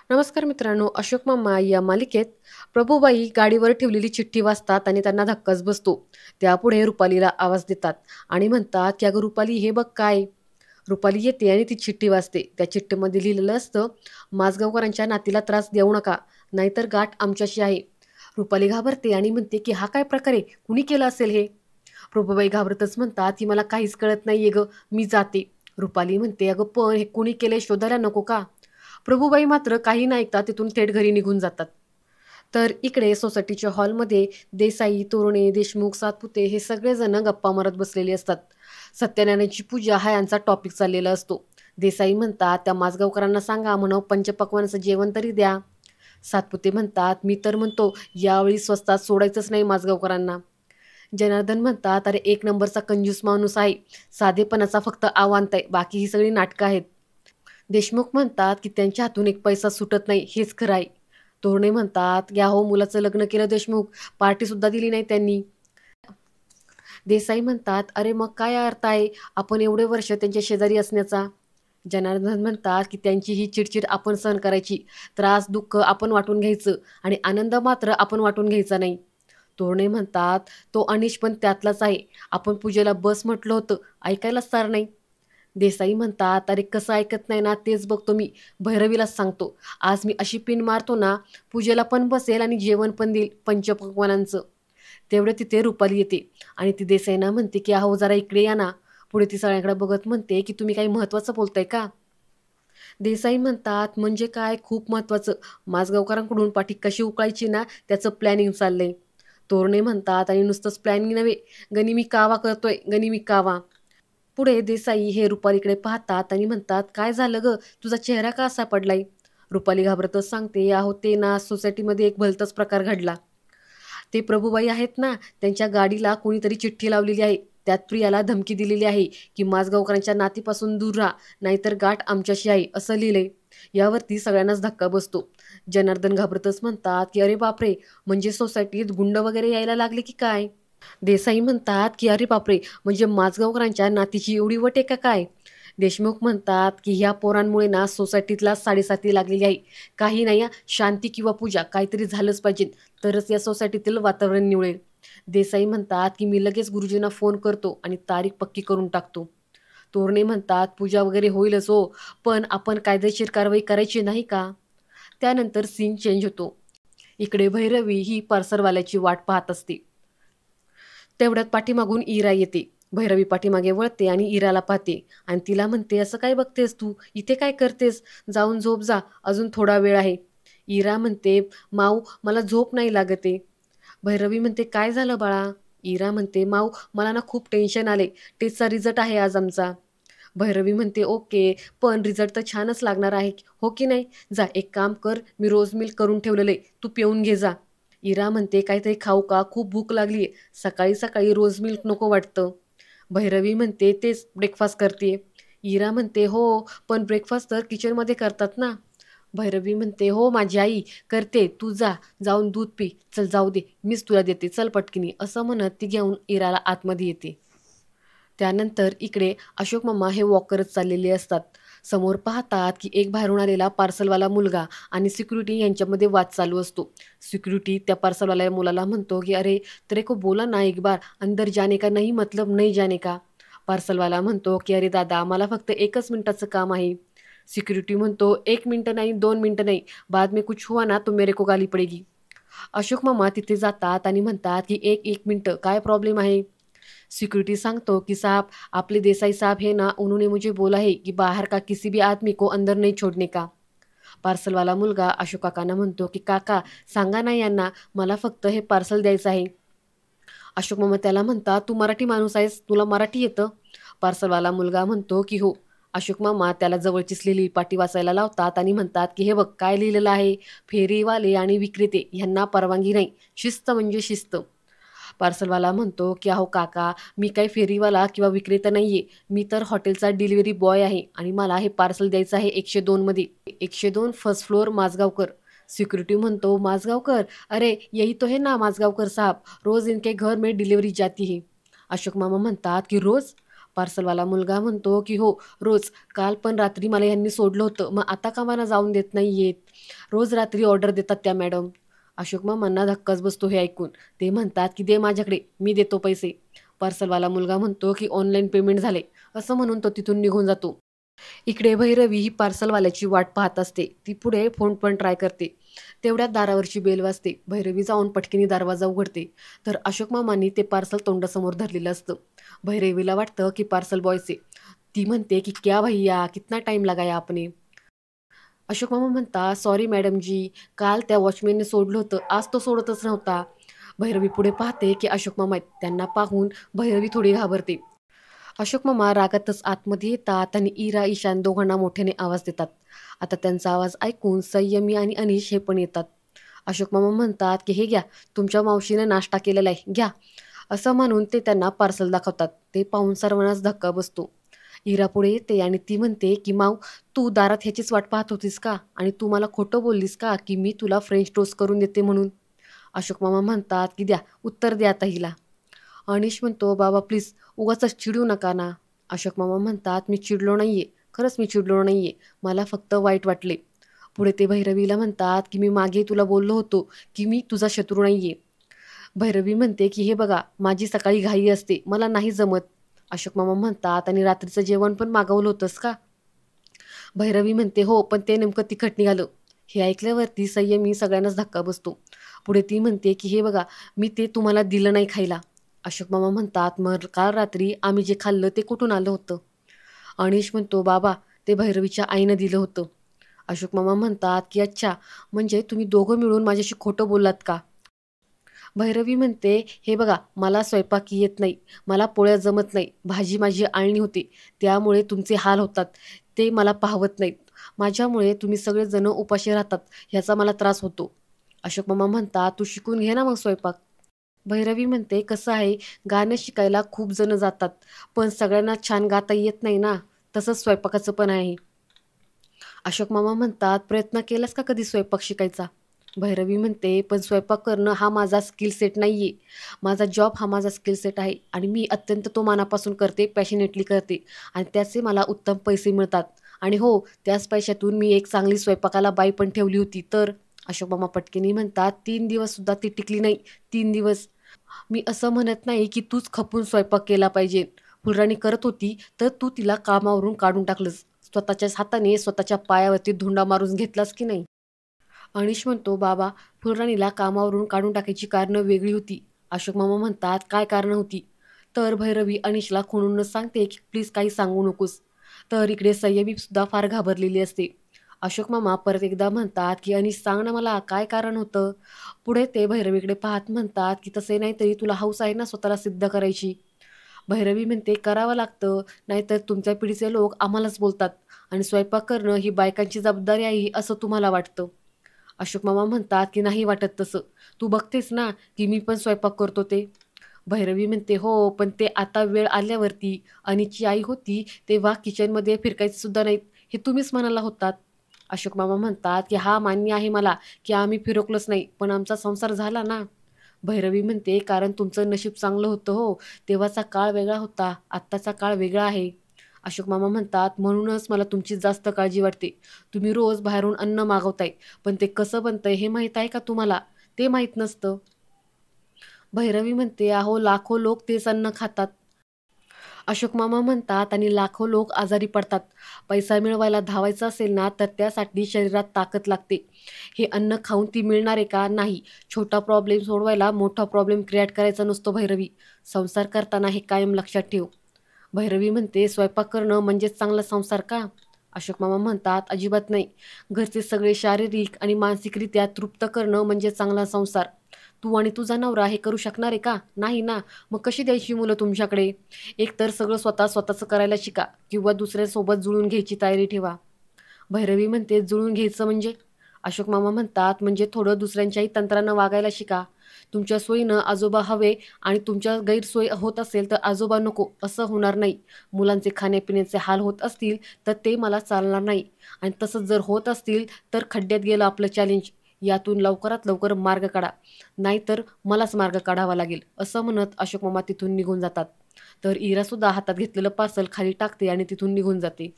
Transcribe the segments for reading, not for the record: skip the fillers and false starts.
नमस्कार मित्रांनो, अशोक मामा या मालिकेत प्रभूबाई गाडीवर ठेवलेली चिठ्ठी वाचतात आणि त्यांना धक्काच बसतो. त्यापुढे रुपालीला आवाज देतात आणि म्हणतात की अगं रुपाली, हे बघ काय. रुपाली येते आणि ती चिठ्ठी वाचते. त्या चिठ्ठीमध्ये लिहिलेलं असतं, माझगावकरांच्या नातीला त्रास देऊ नका, नाहीतर गाठ आमच्याशी आहे. रुपाली घाबरते आणि म्हणते की हा काय प्रकार आहे, कुणी केलं असेल हे. प्रभूबाई घाबरतच म्हणतात की मला काहीच कळत नाहीये ग, मी जाते. रुपाली म्हणते अगं पण हे कुणी केलंय शोधायला नको का. प्रभूबाई मात्र काही न ऐकता तिथून थेट घरी निघून जातात. तर इकडे सोसायटीच्या हॉलमध्ये देसाई, तोरणे, देशमुख, सातपुते हे सगळेजण गप्पा मारत बसलेले असतात. सत्यनारायणाची पूजा हा यांचा टॉपिक चाललेला असतो. देसाई म्हणतात त्या माझगावकरांना सांगा म्हणून पंचपक्वानाचं जेवण तरी द्या. सातपुते म्हणतात मी तर म्हणतो यावेळी स्वस्तात सोडायचंच नाही माझगावकरांना. जनार्दन म्हणतात अरे एक नंबरचा कंजूस माणूस आहे, साधेपणाचा फक्त अवांत आहे, बाकी ही सगळी नाटकं आहेत. देशमुख म्हणतात की त्यांच्या हातून एक पैसा सुटत नाही, हेच खरं आहे. तोरणे म्हणतात या हो मुलाचं लग्न केलं देशमुख, पार्टी सुद्धा दिली नाही त्यांनी. देसाई म्हणतात अरे मग काय अर्थ आहे आपण एवढे वर्ष त्यांच्या शेजारी असण्याचा. जनार्दन म्हणतात की त्यांची ही चिडचिड आपण सहन करायची, त्रास दुःख आपण वाटून घ्यायचं आणि आनंद मात्र आपण वाटून घ्यायचा नाही. तोरणे म्हणतात तो अनिश पण त्यातलाच आहे, आपण पूजेला बस म्हटलं होतं, ऐकायलाच तयार नाही. देसाई म्हणतात अरे कसं ऐकत नाही ना तेच बघतो मी, भैरवीलाच सांगतो, आज मी अशी पिन मारतो ना, पूजेला पण बसेल आणि जेवण पण देईल पंचपक्वानांचं. तेवढे तिथे रुपाली येते आणि ती देसाईंना म्हणते की अहो जरा इकडे या ना. पुढे ती सगळ्यांकडे बघत म्हणते की तुम्ही काही महत्त्वाचं बोलताय का. देसाई म्हणतात म्हणजे काय खूप महत्त्वाचं, माझगावकरांकडून पाठी कशी उकळायची ना त्याचं प्लॅनिंग चाललंय. तोरणे म्हणतात आणि नुसतंच प्लॅनिंग नव्हे, गणी मी कावा करतोय, गणी मी कावा. पुढे देसाई हे रुपालीकडे पाहतात आणि म्हणतात काय झालं ग, तुझा चेहरा का असा पडलाय. रुपाली घाबरतच सांगते अहो ते ना सोसायटीमध्ये एक भलताच प्रकार घडला. ते प्रभूबाई आहेत ना, त्यांच्या गाडीला कोणीतरी चिठ्ठी लावलेली आहे. त्यात प्रियाला धमकी दिलेली आहे की माझगावकरांच्या नातीपासून दूर राहा, नाहीतर गाठ आमच्याशी आहे असं लिहिलंय. यावरती सगळ्यांनाच धक्का बसतो. जनार्दन घाबरतच म्हणतात की अरे बापरे, म्हणजे सोसायटीत गुंड वगैरे यायला लागले की काय. देसाई म्हणतात की अरे बापरे, म्हणजे माझगावकरांच्या नातीची एवढी वट आहे का काय. देशमुख म्हणतात की ह्या पोरांमुळे ना सोसायटीतला साडेसाती लागलेली आहे. काही नाही शांती किंवा पूजा काहीतरी झालंच पाहिजे, तरच या सोसायटीतील वातावरण निवळेल. देसाई म्हणतात की मी लगेच गुरुजींना फोन करतो आणि तारीख पक्की करून टाकतो. तोरणे म्हणतात पूजा वगैरे होईलच हो, पण आपण कायदेशीर कारवाई करायची नाही का. त्यानंतर सीन चेंज होतो. इकडे भैरवी ही पार्सलवाल्याची वाट पाहत असते. तेवढ्यात पाठीमागून इरा येते. भैरवी पाठीमागे वळते आणि इराला पाहते आणि तिला म्हणते असं काय बघतेस तू, इथे काय करतेस, जाऊन झोप जा, अजून थोडा वेळ आहे. इरा म्हणते माऊ मला झोप नाही लागते. भैरवी म्हणते काय झालं बाळा. इरा म्हणते माऊ मला ना खूप टेन्शन आले, टेस्टचा रिझल्ट आहे आज आमचा. भैरवी म्हणते ओके, पण रिझल्ट तर छानच लागणार आहे हो की नाही. जा एक काम कर, मी रोज मिल्क करून ठेवलेलं आहे, तू पिऊन घे जा. इरा म्हणते काहीतरी खाऊ का, खूप भूक लागली, सकाळी सकाळी रोज मिल्क नको वाटतं. भैरवी म्हणते तेच ब्रेकफास्ट करते. इरा म्हणते हो, पण ब्रेकफास्ट तर किचनमध्ये करतात ना. भैरवी म्हणते हो माझी आई करते, तू जा, जाऊन दूध पी, चल जाऊ दे मीच तुला देते, चल पटकिनी असं म्हणत ती घेऊन इराला आतमध्ये येते. त्यानंतर इकडे अशोक मामा हे वॉक करत चाललेले असतात. समोर पाहतात की एक बाहेरून आलेला पार्सलवाला मुलगा आणि सिक्युरिटी यांच्यामध्ये वाद चालू असतो. सिक्युरिटी त्या पार्सलवाल्या मुलाला म्हणतो की अरे तेरे को बोला ना एक बार, अंदर जाने का नहीं मतलब नहीं जाने का. पार्सलवाला म्हणतो की अरे दादा मला फक्त 1 मिनिटाचं काम आहे. सिक्युरिटी म्हणतो 1 मिनिट नाही, 2 मिनिट नाही, बाद में कुछ हुआ ना तो मेरे को गाली पडेगी. अशोक मामा तिथे जातात आणि म्हणतात की एक एक मिनटं काय प्रॉब्लेम आहे. सिक्योरिटी सांगतो कि साहब आपले देसाई साहब है ना, उन्होंने मुझे बोला है कि बाहर का किसी भी आदमी को अंदर नहीं छोड़ने का. पार्सलवाला मुलगा अशोक काकांना म्हणतो की काका सांगा ना यांना, मला फक्त हे पार्सल द्यायचं आहे. अशोक मामा त्याला म्हणतात तू मराठी माणूस आहेस, तुला मराठी येतं. पार्सलवाला मुलगा म्हणतो की हो. अशोक मामा त्याला जवळचीच लिहिलेली पाटी वाचायला लावतात आणि म्हणतात की हे बघ काय लिहिलेलं आहे, फेरीवाले आणि विक्रेते यांना परवानगी नाही, शिस्त म्हणजे शिस्त. पार्सलवाला म्हणतो की अहो काका मी काही फेरीवाला किंवा विक्रेता नाहीये, मी तर हॉटेलचा डिलिव्हरी बॉय आहे आणि मला हे पार्सल द्यायचं आहे 102 मध्ये. 102 फर्स्ट फ्लोअर माझगावकर. सिक्युरिटी म्हणतो माझगावकर, अरे यही तो है ना माझगावकर साहब, रोज इनके घर में डिलिव्हरी जाती है. अशोक मामा म्हणतात की रोज. पार्सलवाला मुलगा म्हणतो की हो, रोज. काल पण रात्री मला यांनी सोडलं होतं, मग आता का मला जाऊन देत नाहीयेत? रोज रात्री ऑर्डर देतात त्या मॅडम. अशोक मामांना धक्काच बसतो हे ऐकून. ते म्हणतात की दे माझ्याकडे, मी देतो पैसे. पार्सलवाला मुलगा म्हणतो की ऑनलाईन पेमेंट झाले, असं म्हणून तो तिथून निघून जातो. इकडे भैरवी ही पार्सलवाल्याची वाट पाहत असते. ती पुढे फोन पण ट्राय करते. तेवढ्यात दारावरची बेल वाजते. भैरवी जाऊन पटकीने दरवाजा उघडते. तर अशोक मामांनी ते पार्सल तोंडासमोर धरलेलं असतं. भैरवीला वाटतं की पार्सल बॉयचे. ती म्हणते की क्या भैया, कितना टाइम लगाया आपने? अशोक मामा म्हणतात, सॉरी मॅडम जी, काल त्या वॉचमॅनने सोडलं होतं, आज तो सोडतच नव्हता. भैरवी पुढे पाहते की अशोक मामा आहेत. त्यांना पाहून भैरवी थोडी घाबरते. अशोक मामा रागातच आतमध्ये येतात आणि इरा ईशान दोघांना मोठ्याने आवाज देतात. आता त्यांचा आवाज ऐकून संयमी आणि अनिश हे पण येतात. अशोक मामा म्हणतात की हे घ्या, तुमच्या मावशीने नाश्ता केलेला आहे, घ्या. असं म्हणून ते त्यांना पार्सल दाखवतात. ते पाहून सर्वांनाच धक्का बसतो. इरा पुढे येते आणि ती म्हणते की माव, तू दारात ह्याचीच वाट पाहत होतीस का? आणि तू मला खोटं बोललीस का की मी तुला फ्रेंच टोस्ट करून देते म्हणून? अशोक मामा म्हणतात की द्या, उत्तर द्या आता हिला. अनिश म्हणतो, बाबा प्लीज, उगाचच चिडू नका ना. अशोक मामा म्हणतात, मी चिडलो नाहीये, खरंच मी चिडलो नाहीये, मला फक्त वाईट वाटले. पुढे ते भैरवीला म्हणतात की मी मागे तुला बोललो होतो की मी तुझा शत्रू नाहीये. भैरवी म्हणते की हे बघा, माझी सकाळी घाई असते, मला नाही जमत. अशोक मामा म्हणतात, आणि रात्रीचं जेवण पण मागवलं होतंस का? भैरवी म्हणते हो, पण ते नेमकं तिखट निघालं. हे ऐकल्यावरती संयमी सगळ्यांनाच धक्का बसतो. पुढे ती म्हणते की हे बघा, मी ते तुम्हाला दिलं नाही खायला. अशोक मामा म्हणतात, मग काल रात्री आम्ही जे खाल्लं ते कुठून आलं होतं? अनिश म्हणतो, बाबा, ते भैरवीच्या आईनं दिलं होतं. अशोक मामा म्हणतात की अच्छा, म्हणजे तुम्ही दोघं मिळून माझ्याशी खोटं बोललात का? भैरवी म्हणते, हे बघा, मला स्वयंपाक येत नाही, मला पोळ्या जमत नाही, भाजी माझी आळणी होती, त्यामुळे तुमचे हाल होतात, ते मला पाहवत नाहीत. माझ्यामुळे तुम्ही सगळेजण उपाशी राहतात, ह्याचा मला त्रास होतो. अशोक मामा म्हणतात, तू शिकून घे ना मग स्वयंपाक. भैरवी म्हणते, कसं आहे, गाणं शिकायला खूप जण जातात, पण सगळ्यांना छान गाता येत नाही ना, तसंच स्वयंपाकाचं पण आहे. अशोक मामा म्हणतात, प्रयत्न केलास का कधी स्वयंपाक शिकायचा? भैरवी म्हणते, पण स्वयंपाक करणं हा माझा स्किल सेट नाही आहे. माझा जॉब हा माझा स्किल सेट आहे आणि मी अत्यंत तो मनापासून करते, पॅशनेटली करते, आणि त्याचे मला उत्तम पैसे मिळतात. आणि हो, त्याच पैशातून मी एक चांगली स्वयंपाकाला बाई पण ठेवली होती तर. अशोक मामा पटकेनी म्हणतात, 3 दिवससुद्धा ती टिकली नाही. 3 दिवस. मी असं म्हणत नाही की तूच खपून स्वयंपाक केला पाहिजे. फुलराणी करत होती तर तू तिला कामावरून काढून टाकलंस. स्वतःच्याच हाताने स्वतःच्या पायावरती धुंडा मारून घेतलास की नाही? अनिश म्हणतो, बाबा, फुलराणीला कामावरून काढून टाकायची कारणं वेगळी होती. अशोक मामा म्हणतात, काय कारणं होती? तर भैरवी अनिशला खुणूनच सांगते की प्लीज काही सांगू नकोस. तर इकडे संयमी सुद्धा फार घाबरलेली असते. अशोक मामा परत एकदा म्हणतात की अनिश, सांग ना मला, काय कारण होतं? पुढे ते भैरवीकडे पाहत म्हणतात की तसे नाही तरी तुला हौस आहे ना स्वतःला सिद्ध करायची. भैरवी म्हणते, करावं लागतं, नाहीतर तुमच्या पिढीचे लोक आम्हालाच बोलतात आणि स्वयंपाक करणं ही बायकांची जबाबदारी आहे असं तुम्हाला वाटतं. अशोक मामा म्हणतात की नाही वाटत तसं, तू बघतेस ना की मी पण स्वयंपाक करतो ते. भैरवी म्हणते, हो, पण ते आता वेळ आल्यावरती, अनिची आई होती तेव्हा किचनमध्ये फिरकायचे सुद्धा नाहीत, हे तुम्हीच म्हणाला होतात. अशोक मामा म्हणतात की हा मान्य आहे मला की आम्ही फिरकलोच नाही, पण आमचा संसार झाला ना. भैरवी म्हणते, कारण तुमचं नशीब चांगलं होतं हो, तेव्हाचा काळ वेगळा होता, आत्ताचा काळ वेगळा आहे. अशोक मामा म्हणतात, म्हणूनच मला तुमची जास्त काळजी वाटते. तुम्ही रोज बाहेरून अन्न मागवताय, पण ते कसं बनतंय हे माहीत आहे का तुम्हाला? ते माहीत नसतं. भैरवी म्हणते, अहो, लाखो लोक तेच अन्न खातात. अशोक मामा म्हणतात, आणि लाखो लोक आजारी पडतात. पैसा मिळवायला धावायचं असेल ना तर त्यासाठी शरीरात ताकद लागते. हे अन्न खाऊन ती मिळणार आहे का? नाही. छोटा प्रॉब्लेम सोडवायला मोठा प्रॉब्लेम क्रिएट करायचा नसतो भैरवी. संसार करताना हे कायम लक्षात ठेव. भैरवी म्हणते, स्वयंपाक करणं म्हणजेच चांगला संसार का? अशोक मामा म्हणतात, अजिबात नाही. घरचे सगळे शारीरिक आणि मानसिकरित्या तृप्त करणं म्हणजे चांगला संसार. तू आणि तुझा नवरा हे करू शकणार आहे का? नाही ना. मग कशी द्यायची मुलं तुमच्याकडे? एकतर सगळं स्वतः स्वतःचं करायला शिका किंवा दुसऱ्यासोबत जुळून घ्यायची तयारी ठेवा. भैरवी म्हणते, जुळून घ्यायचं म्हणजे? अशोक मामा म्हणतात, म्हणजे थोडं दुसऱ्यांच्याही तंत्रानं वागायला शिका. तुमच्या सोयीनं आजोबा हवे आणि तुमच्या गैरसोय होत असेल तर आजोबा नको, असं होणार नाही. मुलांचे खाण्यापिण्याचे हाल होत असतील तर ते मला चालणार नाही, आणि तसंच जर होत असतील तर खड्ड्यात गेलं आपलं चॅलेंज. यातून लवकरात लवकर मार्ग काढा, नाहीतर मलाच मार्ग काढावा लागेल, असं म्हणत अशोक मामा तिथून निघून जातात. तर इरा सुद्धा हातात घेतलेलं पार्सल खाली टाकते आणि तिथून निघून जाते.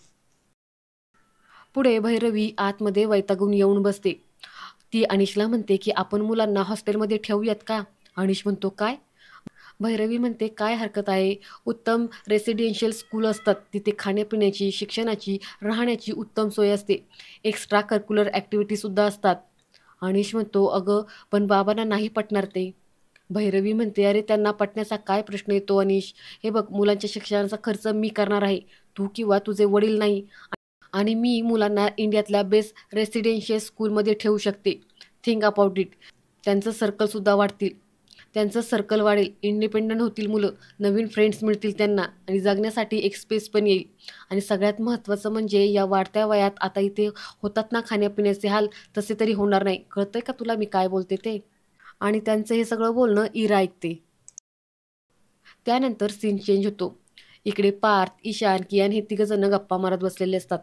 पुढे भैरवी आतमध्ये वैतागून येऊन बसते. ती अनिशला म्हणते की आपण मुलांना हॉस्टेलमध्ये ठेवूयात का? अनिश म्हणतो काय? भैरवी म्हणते काय हरकत आहे, उत्तम रेसिडेन्शियल स्कूल असतात, तिथे खाण्यापिण्याची, शिक्षणाची, राहण्याची उत्तम सोय असते, एक्स्ट्रा करिक्युलर ॲक्टिव्हिटीसुद्धा असतात. अनिश म्हणतो अगं पण बाबांना नाही पटणार ते. भैरवी म्हणते अरे त्यांना पटण्याचा काय प्रश्न येतो अनिश, हे बघ मुलांच्या शिक्षणाचा खर्च मी करणार आहे, तू किंवा तुझे वडील नाही. आणि मी मुलांना इंडियातल्या बेस्ट रेसिडेन्शियल स्कूलमध्ये ठेवू शकते. Think about it. त्यांचं सर्कलसुद्धा वाढतील, त्यांचं सर्कल वाढेल, इंडिपेंडंट होतील मुलं, नवीन फ्रेंड्स मिळतील त्यांना आणि जगण्यासाठी एक स्पेस पण येईल. आणि सगळ्यात महत्त्वाचं म्हणजे या वाढत्या वयात आता इथे होतात ना खाण्यापिण्याचे हाल, तसे तरी होणार नाही. कळतंय का तुला मी काय बोलते ते? आणि त्यांचं हे सगळं बोलणं इरा ऐकते. त्यानंतर सीन चेंज होतो. इकडे पार्थ, ईशान, कियान हे तिघंजणं गप्पा मारत बसलेले असतात.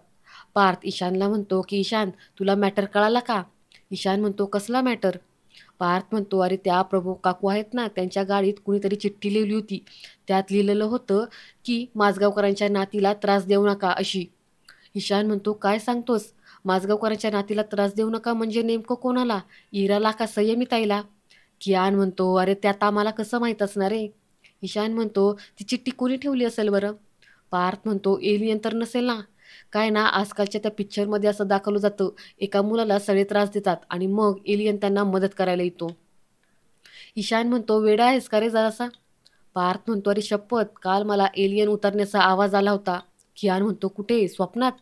पार्थ ईशानला म्हणतो की ईशान तुला मॅटर कळाला का? ईशान म्हणतो कसला मॅटर? पार्थ म्हणतो अरे त्या प्रभू काकू आहेत ना, त्यांच्या गाडीत कुणीतरी चिठ्ठी लिहिली होती, त्यात लिहिलेलं होतं की माझगावकरांच्या नातीला त्रास देऊ नका अशी. ईशान म्हणतो काय सांगतोस? माझगावकरांच्या नातीला त्रास देऊ नका म्हणजे नेमकं कोणाला? इराला का संयमिताईला? कियान म्हणतो अरे त्यात आम्हाला कसं माहीत असणार आहे? ईशान म्हणतो ती चिठ्ठी कोणी ठेवली असेल बरं? पार्थ म्हणतो एलियन तर नसेल ना? काय ना आजकालच्या त्या पिक्चरमध्ये असं दाखवलं जातं, एका मुलाला सगळे त्रास देतात आणि मग एलियन त्यांना मदत करायला येतो. ईशान म्हणतो वेडा आहेस का रे जरासा? पार्थ म्हणतो अरे शपथ काल मला एलियन उतरण्याचा आवाज आला होता. कियान म्हणतो कुठे, स्वप्नात?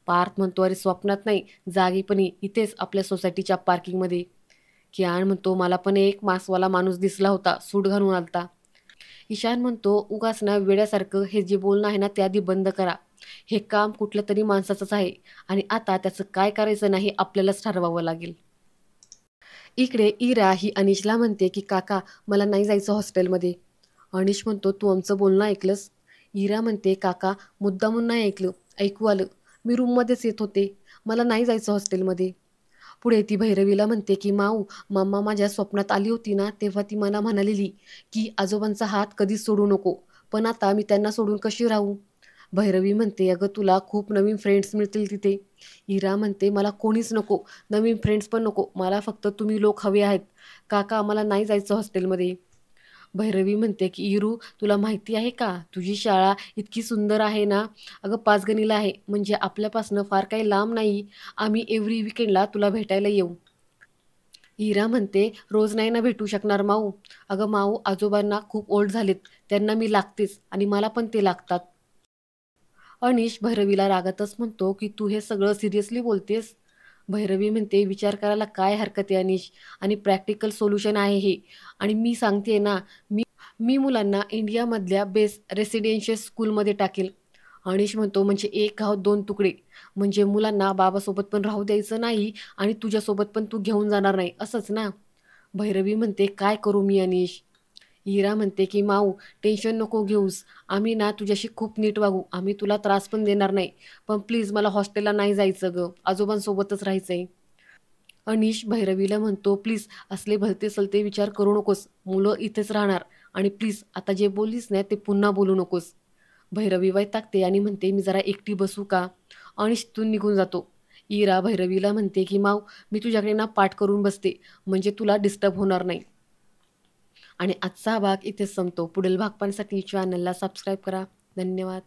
पार्थ म्हणतो अरे स्वप्नात नाही, जागीपणी इथेच आपल्या सोसायटीच्या पार्किंगमध्ये. कियान म्हणतो मला पण एक मास्कवाला माणूस दिसला होता, सूट घालून आलता. ईशान म्हणतो उगाच ना वेड्यासारखं हे जे बोलणं आहे ना ते आधी बंद करा. हे काम कुठल्या तरी माणसाचंच आहे आणि आता त्याचं काय करायचं नाही आपल्यालाच ठरवावं लागेल. इकडे इरा ही अनिशला म्हणते की काका मला नाही जायचं हॉस्टेलमध्ये. अनिश म्हणतो तू आमचं बोलणं ऐकलंस? इरा म्हणते काका मुद्दामून नाही ऐकलं, ऐकू आलं, मी रूममध्येच येत होते, मला नाही जायचं हॉस्टेलमध्ये. पुढे ती भैरवीला म्हणते की माऊ मम्मा माझ्या स्वप्नात आली होती ना तेव्हा ती मला म्हणालेली की आजोबांचा हात कधीच सोडू नको, पण आता मी त्यांना सोडून कशी राहू? भैरवी म्हणते अगं तुला खूप नवीन फ्रेंड्स मिळतील तिथे. इरा म्हणते मला कोणीच नको, नवीन फ्रेंड्स पण नको, मला फक्त तुम्ही लोक हवे आहेत. काका आम्हाला नाही जायचं हॉस्टेलमध्ये. भैरवी म्हणते की इरू तुला माहिती आहे का तुझी शाळा इतकी सुंदर आहे ना, अगं पाचगणीला आहे, म्हणजे आपल्यापासनं फार काही लांब नाही, आम्ही एव्हरी विकेंडला तुला भेटायला येऊ. इरा म्हणते रोज नाही ना भेटू शकणार माऊ. अगं माऊ आजोबांना खूप ओल्ड झालेत, त्यांना मी लागतेच आणि मला पण ते लागतात. अनिश भैरवीला रागातच म्हणतो की तू हे सगळं सिरियसली बोलतेस? भैरवी म्हणते विचार करायला काय हरकत आहे अनिश, आणि प्रॅक्टिकल सोल्युशन आहे हे. आणि मी सांगते ना, मी मी मुलांना इंडियामधल्या बेस्ट रेसिडेन्शियल स्कूलमध्ये टाकेल. अनिश म्हणतो म्हणजे एक घाव दोन तुकडे, म्हणजे मुलांना बाबासोबत पण राहू द्यायचं नाही आणि तुझ्यासोबत पण तू घेऊन जाणार नाही असंच ना? भैरवी म्हणते काय करू मी अनिश? इरा म्हणते की माऊ टेन्शन नको घेऊस, आम्ही ना तुझ्याशी खूप नीट वागू, आम्ही तुला त्रास पण देणार नाही, पण प्लीज मला हॉस्टेलला नाही जायचं ग, आजोबांसोबतच राहायचंय. अनिश भैरवीला म्हणतो प्लीज असले भलते सलते विचार करू नकोस, मुलं इथेच राहणार आणि प्लीज आता जे बोललीस ना ते पुन्हा बोलू नकोस. भैरवी वैतागते आणि म्हणते मी जरा एकटी बसू का? अनिश तिथून निघून जातो. इरा भैरवीला म्हणते की माऊ मी तुझ्याकडे ना पाठ करून बसते, म्हणजे तुला डिस्टर्ब होणार नाही. आणि आजचा हा भाग इथेच संपतो. पुढील भाग पाहण्यासाठी चॅनलला सबस्क्राईब करा. धन्यवाद.